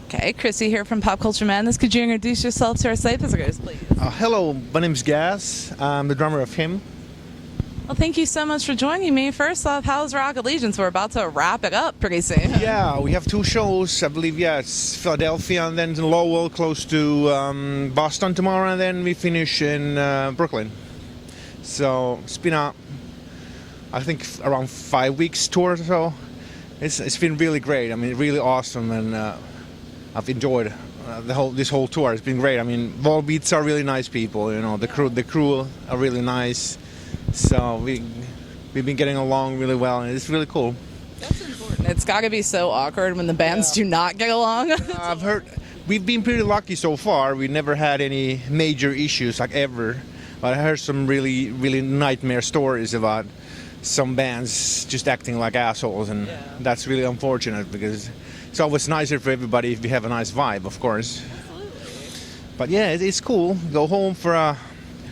Okay, Chrissy here from Pop Culture Madness. Could you introduce yourself to our site visitors, please? Hello, my name's Gaz. I'm the drummer of Him. Well, thank you so much for joining me. First off, how's Rock Allegiance? We're about to wrap it up pretty soon. Yeah, we have two shows. I believe, it's Philadelphia and then Lowell, close to Boston tomorrow, and then we finish in Brooklyn. So it's been I think around 5 weeks tour. So it's been really great. I mean, really awesome, and I've enjoyed this whole tour. It's been great. I mean, Volbeats are really nice people. You know, the crew are really nice. So we've been getting along really well, and it's really cool. That's important. It's got to be so awkward when the bands do not get along. I've heard we've been pretty lucky so far. We never had any major issues like ever. But I heard some really, really nightmare stories about some bands just acting like assholes, and that's really unfortunate because it's always nicer for everybody if we have a nice vibe, of course. Absolutely. But yeah, it's cool. Go home for a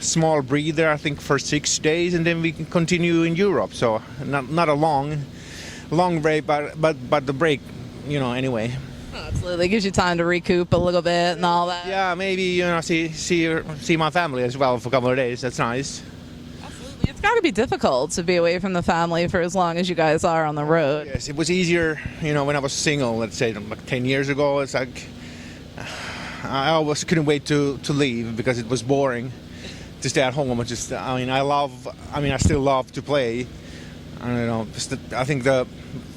small breather, I think, for 6 days, and then we can continue in Europe. So not a long break, but the break, anyway. Absolutely, gives you time to recoup a little bit and all that. Yeah, maybe see my family as well for a couple of days. That's nice. Absolutely, it's got to be difficult to be away from the family for as long as you guys are on the road. Yes, it was easier, when I was single. Let's say like 10 years ago. It's like I always couldn't wait to leave because it was boring to stay at home. I still love to play. I don't know. I think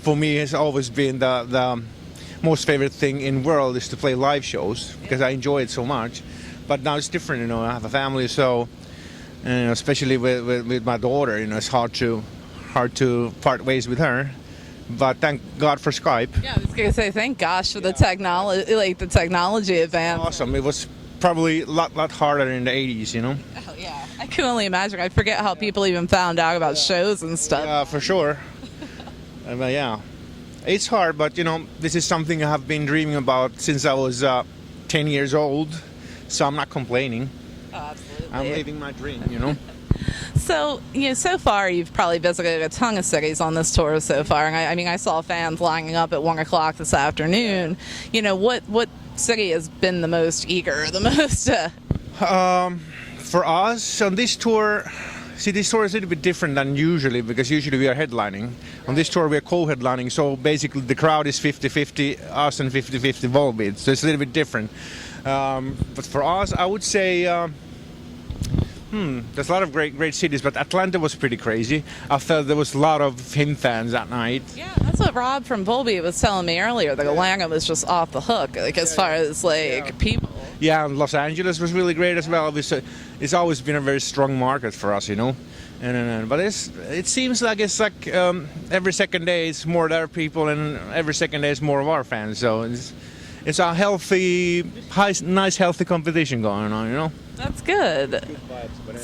for me has always been the most favorite thing in world is to play live shows because I enjoy it so much. But now it's different. I have a family, so especially with my daughter, it's hard to part ways with her. But thank God for Skype. Yeah, I was gonna say thank gosh for the technology advance. Awesome. It was probably a lot harder in the 80s, Oh yeah, I can only imagine. I forget how people even found out about shows and stuff. Yeah, for sure. But yeah, it's hard, but this is something I have been dreaming about since I was 10 years old, so I'm not complaining. Oh, absolutely. I'm living my dream, So, so far you've probably visited a ton of cities on this tour so far. And I saw fans lining up at 1 o'clock this afternoon. What city has been the most eager, the most? For us on this tour, this tour is a little bit different than usually because usually we are headlining. On this tour we are co-headlining, so basically the crowd is 50-50 us and 50-50 Volbeat, so it's a little bit different. But for us, I would say there's a lot of great cities, but Atlanta was pretty crazy. I felt there was a lot of Him fans that night. Yeah, that's what Rob from Volbeat was telling me earlier. The Atlanta was just off the hook, as far as people. Yeah, and Los Angeles was really great as well. It's always been a very strong market for us, but it seems like it's like every second day it's more their people, and every second day it's more of our fans. So it's a nice, healthy competition going on, That's good. Good vibes, but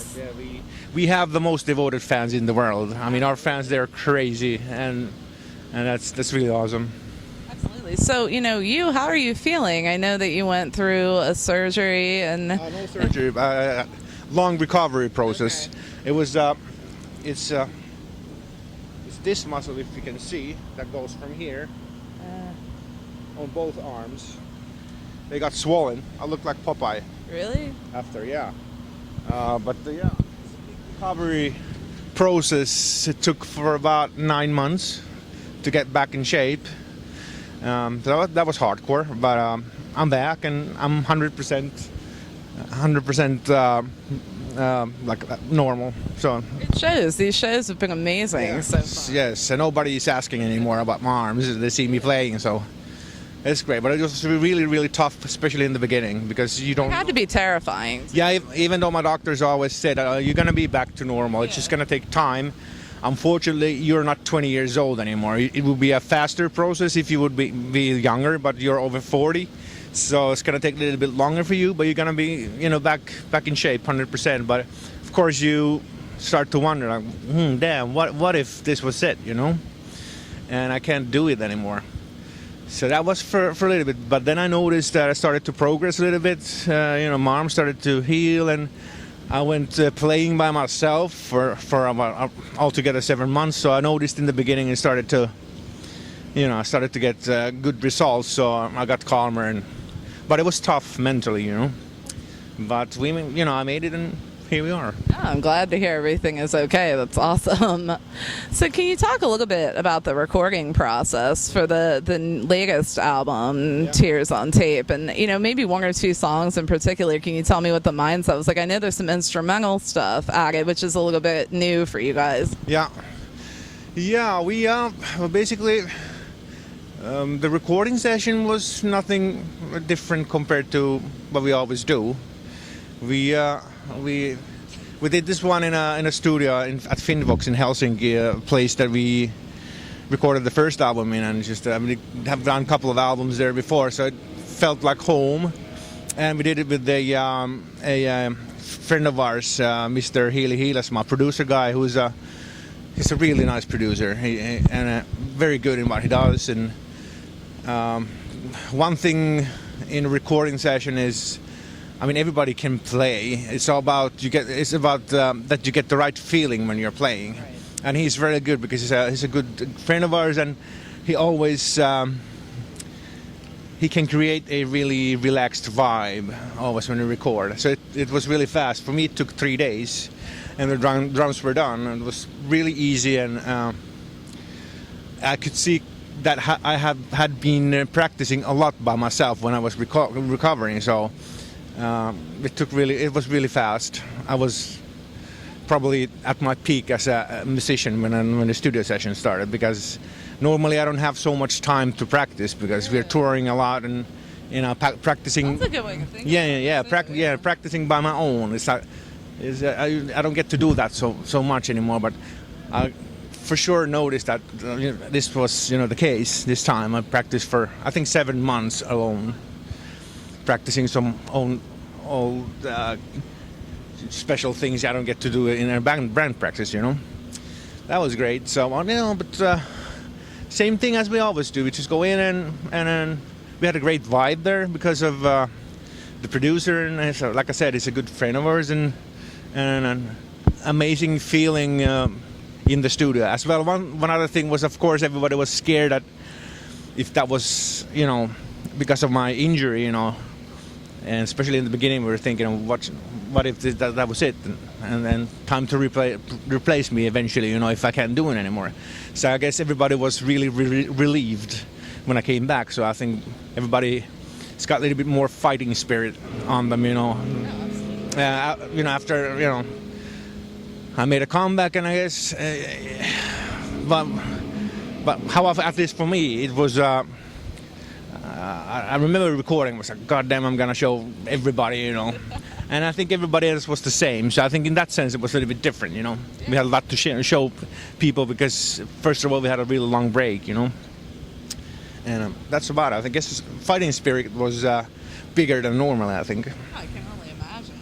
we have the most devoted fans in the world. I mean, our fans, they're crazy, and that's really awesome. Absolutely. So, how are you feeling? I know that you went through a surgery and... No surgery, long recovery process. Okay. It was, it's this muscle, if you can see, that goes from here on both arms. They got swollen. I look like Popeye. Really? After, yeah. But the recovery process, it took for about 9 months to get back in shape. So that was hardcore, but I'm back and I'm 100% like normal. So it shows. These shows have been amazing. So far. Yes, and nobody's asking anymore about my arms. They see me playing, so it's great. But it was really, really tough, especially in the beginning, because you don't. It had to be terrifying. Yeah, even though my doctors always said you're gonna be back to normal. It's just gonna take time. Unfortunately, you're not 20 years old anymore. It would be a faster process if you would be younger, but you're over 40. So it's going to take a little bit longer for you, but you're going to be, back in shape 100%. But of course, you start to wonder, like, damn, what if this was it, And I can't do it anymore. So that was for a little bit. But then I noticed that I started to progress a little bit. My arm started to heal, and I went playing by myself for about altogether 7 months. So I noticed in the beginning it started to I started to get good results, so I got calmer, but it was tough mentally, But I made it, and here we are. Yeah, I'm glad to hear everything is okay. That's awesome. So, can you talk a little bit about the recording process for the latest album, Tears on Tape, and maybe one or two songs in particular? Can you tell me what the mindset was like? I know there's some instrumental stuff added, which is a little bit new for you guys. Yeah, we basically. The recording session was nothing different compared to what we always do. We did this one in a studio at Finnvox in Helsinki, a place that we recorded the first album in, and just we have done a couple of albums there before, so it felt like home. And we did it with a friend of ours, Mr. Hiili Hiilasmaa, producer guy, he's a really nice producer and very good in what he does. And one thing in a recording session is, everybody can play. It's about that you get the right feeling when you're playing. Right. And he's very good because he's a good friend of ours, and he always he can create a really relaxed vibe always when you record. So it was really fast. For me, it took 3 days, and the drums were done. And it was really easy, and I could see that I had been practicing a lot by myself when I was recovering. So. It was really fast. I was probably at my peak as a musician when the studio session started, because normally I don't have so much time to practice because we're touring a lot and practicing. That's a good way to think. Practicing by my own. I don't get to do that so much anymore, but I for sure noticed that this was the case this time. I practiced for I think 7 months alone, practicing some old special things I don't get to do in a band practice. That was great. So but same thing as we always do. We just go in and we had a great vibe there because of the producer, and so, like I said, he's a good friend of ours, and an amazing feeling in the studio as well. One other thing was, of course, everybody was scared that if that was because of my injury, and especially in the beginning we were thinking, what if that was it, and then time to replace me eventually, if I can't do it anymore. So I guess everybody was really relieved when I came back. So I think everybody's got a little bit more fighting spirit on them, after I made a comeback, and I guess but how, at least for me, it was I remember recording, was like, God damn, I'm gonna show everybody, and I think everybody else was the same. So I think in that sense it was a little bit different, We had a lot to show people because, first of all, we had a really long break, and that's about it. I guess fighting spirit was bigger than normal, I think. I can only imagine.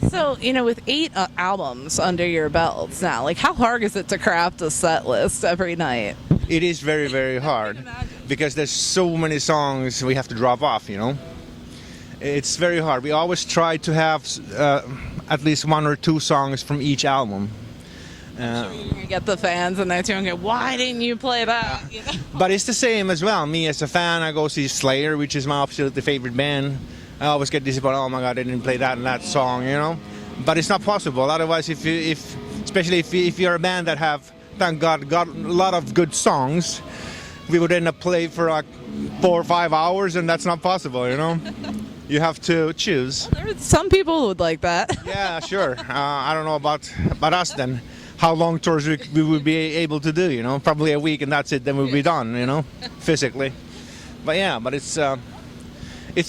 So, with 8 albums under your belts now, how hard is it to craft a set list every night? It is very, very hard because there's so many songs we have to drop off, It's very hard. We always try to have at least 1 or 2 songs from each album. You get the fans and they're going, why didn't you play that? But it's the same as well. Me as a fan, I go see Slayer, which is my absolutely favorite band. I always get disappointed. Oh my God, they didn't play that and that song, But it's not possible. Otherwise, especially if you're a band that have, thank God, got a lot of good songs, we would end up playing for like 4 or 5 hours, and that's not possible, You have to choose. Some people would like that. Yeah, sure. I don't know about us then. How long tours we would be able to do, Probably a week, and that's it. Then we'll be done, physically. But yeah, but it's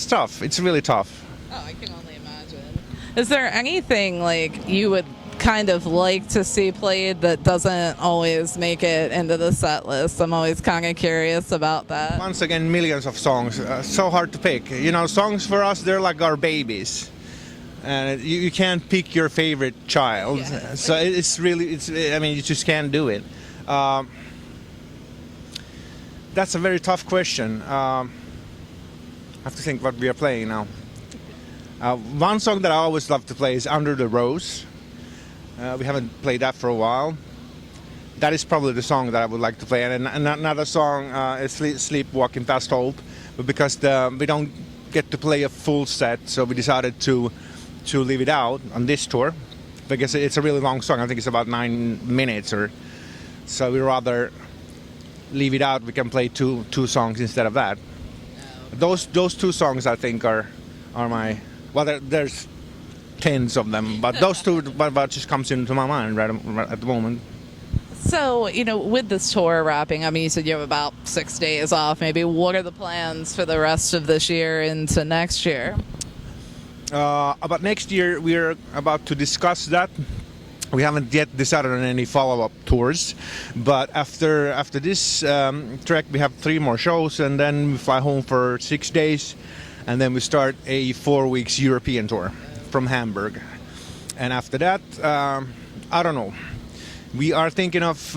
tough. It's really tough. Oh, I can only imagine. Is there anything you would kind of like to see played that doesn't always make it into the set list? I'm always kind of curious about that. Once again, millions of songs. So hard to pick. Songs for us, they're like our babies. And you can't pick your favorite child. Yeah. So you just can't do it. That's a very tough question. I have to think what we are playing now. One song that I always love to play is Under the Rose. We haven't played that for a while. that is probably the song that I would like to play. And another song is Sleepwalking Past Hope, but because we don't get to play a full set, so we decided to leave it out on this tour because it's a really long song. I think it's about 9 minutes, or so we rather leave it out. We can play two songs instead of that. Those two songs I think are my, well, there's tens of them, but those two what just comes into my mind right at the moment. So, with this tour wrapping, I mean, you said you have about 6 days off. Maybe what are the plans for the rest of this year into next year? About next year, we're about to discuss that. We haven't yet decided on any follow-up tours, but after this trek, we have 3 more shows, and then we fly home for 6 days, and then we start a 4 weeks European tour from Hamburg. And after that, I don't know. We are thinking of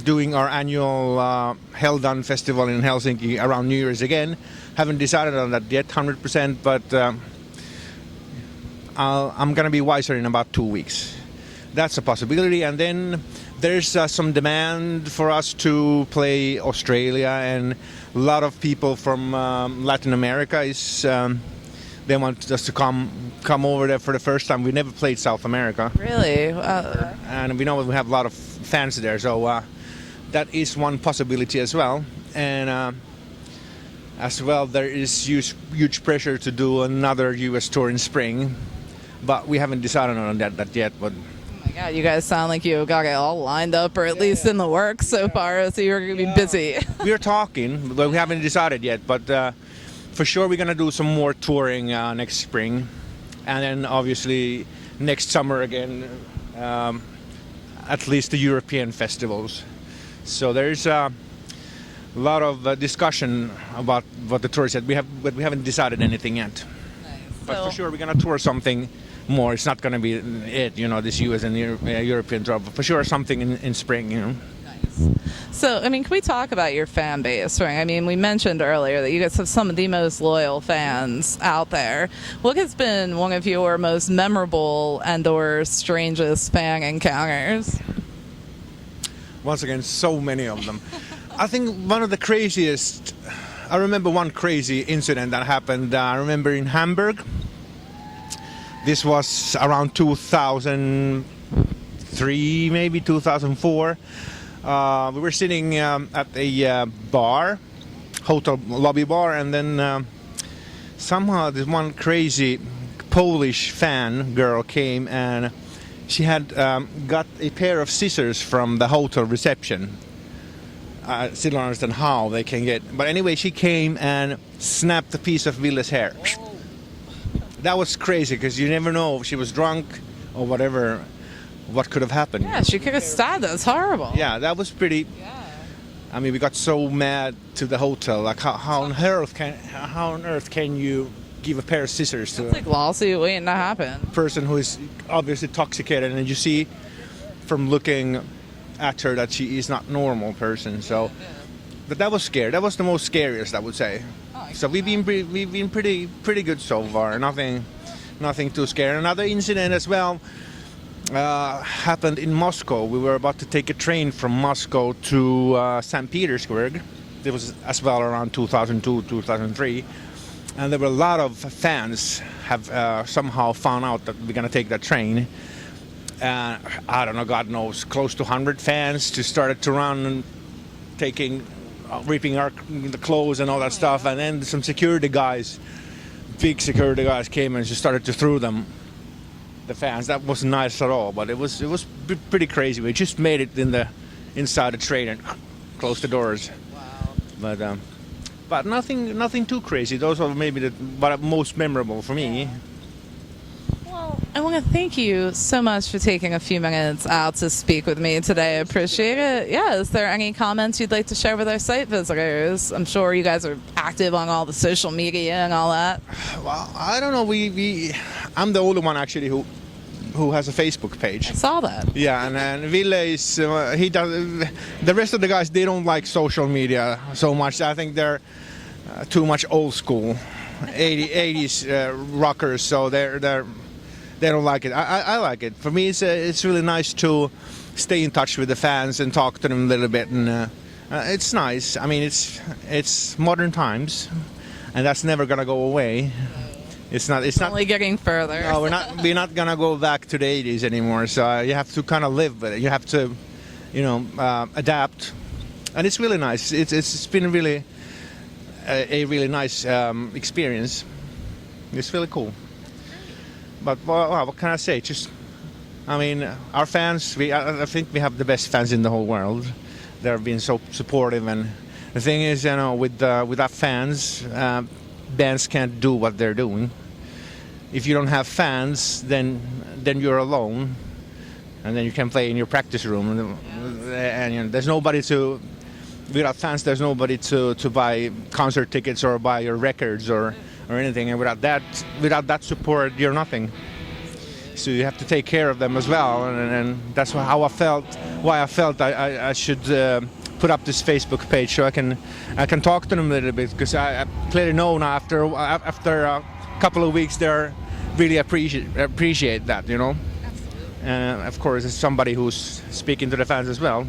doing our annual Helldone Festival in Helsinki around New Year's again. Haven't decided on that yet 100%, but I'm going to be wiser in about 2 weeks. That's a possibility. And then there's some demand for us to play Australia, and a lot of people from Latin America they want us to come over there for the first time. We never played South America. Really? And we know we have a lot of fans there, so that is one possibility as well. And as well, there is huge pressure to do another US tour in spring, but we haven't decided on that yet. But Oh my God, you guys sound like you got it all lined up, or at least in the works so far, so you're going to be busy. we're talking, but we haven't decided yet. But for sure, we're going to do some more touring next spring, and then obviously next summer again, at least the European festivals. So there's a lot of discussion about what the tour said. But we haven't decided anything yet. But for sure, we're going to tour something more. It's not going to be it, this US and European tour, but for sure something in spring, So, I mean, can we talk about your fan base? Right? I mean, we mentioned earlier that you guys have some of the most loyal fans out there. What has been one of your most memorable and/or strangest fan encounters? Once again, so many of them. I think one of the craziest, I remember one crazy incident that happened, I remember in Hamburg. This was around 2003, maybe 2004. We were sitting at a bar, hotel lobby bar, and then somehow this one crazy Polish fan girl came, and she had got a pair of scissors from the hotel reception. I still don't understand how they can get, but anyway, she came and snapped a piece of Ville's hair. That was crazy, because you never know if she was drunk or whatever. What could have happened? Yeah, she could have stabbed us. Horrible. Yeah, that was pretty. Yeah. I mean, we got so mad to the hotel. Like, how on earth can you give a pair of scissors to It's like lawsuit waiting to happen. a person who is obviously intoxicated, and you see from looking at her that she is not normal person. So, but that was scary. That was the most scariest, I would say. So we've been pretty good so far. Nothing too scary. Another incident as well. Happened in Moscow. We were about to take a train from Moscow to St. Petersburg. It was as well around 2002, 2003. And there were a lot of fans have somehow found out that we're going to take that train. I don't know, God knows, close to 100 fans just started to run and ripping the clothes and all that stuff. And then some security guys, big security guys came and just started to throw them. The fans. That wasn't nice at all, but it was pretty crazy. We just made it inside the train and closed the doors. Wow. But nothing too crazy. Those are maybe what are most memorable for me. Well, I want to thank you so much for taking a few minutes out to speak with me today. I appreciate it. Yeah, is there any comments you'd like to share with our site visitors? I'm sure you guys are active on all the social media and all that. Well, I don't know. I'm the only one actually who has a Facebook page. I saw that. Yeah, and Ville is he does. The rest of the guys, they don't like social media so much. I think they're too much old school, 80s rockers. So they're they don't like it. I like it. For me, it's really nice to stay in touch with the fans and talk to them a little bit, and it's nice. I mean, it's modern times, and that's never gonna go away. It's not. Only getting further. No, we're not gonna go back to the 80s anymore. So you have to kind of live with it. You have to, adapt, and it's really nice. It's been really a really nice experience. It's really cool. But well, what can I say? Our fans. I think we have the best fans in the whole world. They've been so supportive, and the thing is, with our fans, bands can't do what they're doing. If you don't have fans, then you're alone, and then you can play in your practice room, and there's nobody to. Without fans, there's nobody to buy concert tickets or buy your records or anything, and without that support, you're nothing. So you have to take care of them as well, and that's how I felt. Why I felt I should put up this Facebook page so I can talk to them a little bit, because I clearly know now after a couple of weeks they really appreciate that, And of course, it's somebody who's speaking to the fans as well.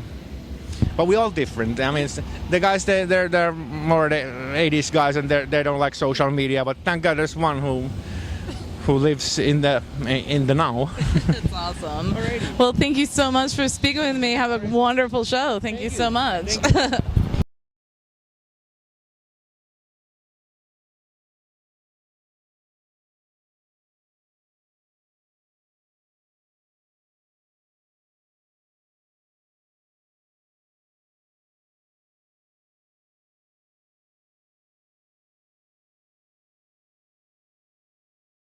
But we're all different. I mean, the guys they're more the 80s guys, and they don't like social media. But thank God there's one who lives in the now. That's awesome. Well, thank you so much for speaking with me. Have a wonderful show. Thank you so much.